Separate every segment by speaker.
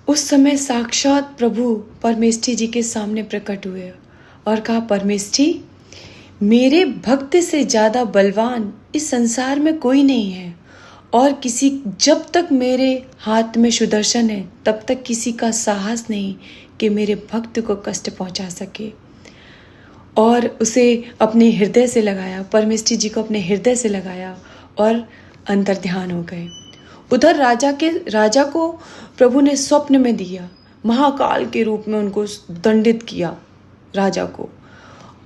Speaker 1: उस समय साक्षात प्रभु परमेष्ठी जी के सामने प्रकट हुए और कहा, परमेष्ठी, मेरे भक्त से ज़्यादा बलवान इस संसार में कोई नहीं है, और किसी, जब तक मेरे हाथ में सुदर्शन है तब तक किसी का साहस नहीं कि मेरे भक्त को कष्ट पहुंचा सके। और उसे अपने हृदय से लगाया, परमेष्ठी जी को अपने हृदय से लगाया और अंतर ध्यान हो गए। उधर राजा को प्रभु ने स्वप्न में दिया, महाकाल के रूप में उनको दंडित किया राजा को,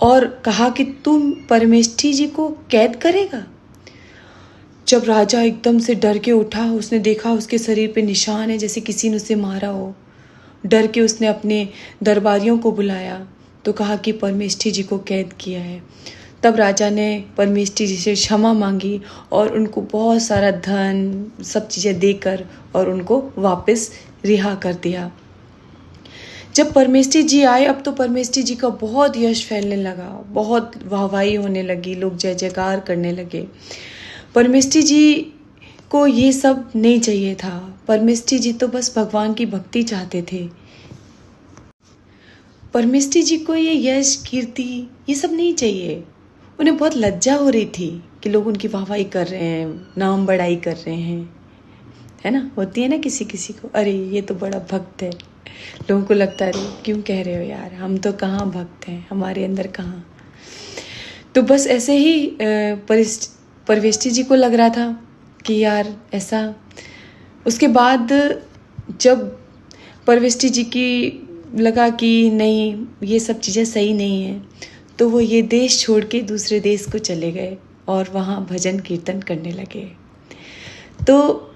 Speaker 1: और कहा कि तुम परमेष्ठी जी को कैद करेगा। जब राजा एकदम से डर के उठा, उसने देखा उसके शरीर पे निशान है जैसे किसी ने उसे मारा हो। डर के उसने अपने दरबारियों को बुलाया तो कहा कि परमेष्ठी जी को कैद किया है। तब राजा ने परमेष्ठी जी से क्षमा मांगी और उनको बहुत सारा धन, सब चीज़ें देकर और उनको वापस रिहा कर दिया। जब परमेष्ठी जी आए, अब तो परमेष्ठी जी का बहुत यश फैलने लगा, बहुत वाहवाही होने लगी, लोग जय जयकार करने लगे। परमेष्ठी जी को ये सब नहीं चाहिए था। परमेष्ठी जी तो बस भगवान की भक्ति चाहते थे। परमेष्ठी जी को ये यश, कीर्ति, ये सब नहीं चाहिए। उन्हें बहुत लज्जा हो रही थी कि लोग उनकी वाहवाही कर रहे हैं, नाम बड़ाई कर रहे हैं, है ना। होती है ना किसी किसी को, अरे ये तो बड़ा भक्त है। लोगों को लगता है, अरे क्यों कह रहे हो यार, हम तो कहाँ भक्त हैं, हमारे अंदर कहाँ। तो बस ऐसे ही परमेष्ठी जी को लग रहा था कि यार ऐसा। उसके बाद जब परमेष्ठी जी की लगा कि नहीं, ये सब चीज़ें सही नहीं है, तो वो ये देश छोड़ के दूसरे देश को चले गए और वहाँ भजन कीर्तन करने लगे। तो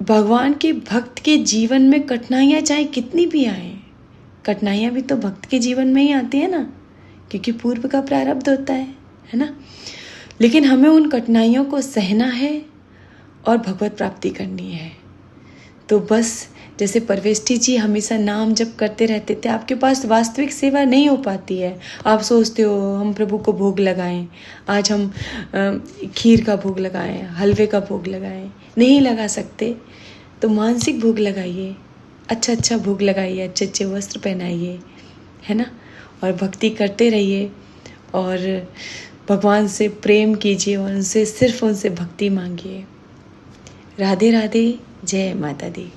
Speaker 1: भगवान के भक्त के जीवन में कठिनाइयाँ चाहे कितनी भी आए, कठिनाइयाँ भी तो भक्त के जीवन में ही आती है ना, क्योंकि पूर्व का प्रारब्ध होता है ना। लेकिन हमें उन कठिनाइयों को सहना है और भगवत प्राप्ति करनी है। तो बस जैसे परमेष्ठी जी हमेशा नाम जप करते रहते थे, आपके पास वास्तविक सेवा नहीं हो पाती है। आप सोचते हो हम प्रभु को भोग लगाएं, आज हम खीर का भोग लगाएं, हलवे का भोग लगाएं, नहीं लगा सकते तो मानसिक भोग लगाइए, अच्छा अच्छा भोग लगाइए, अच्छे अच्छे वस्त्र पहनाइए, है ना। और भक्ति करते रहिए और भगवान से प्रेम कीजिए और उनसे, सिर्फ उनसे भक्ति मांगिए। राधे राधे, जय माता दी।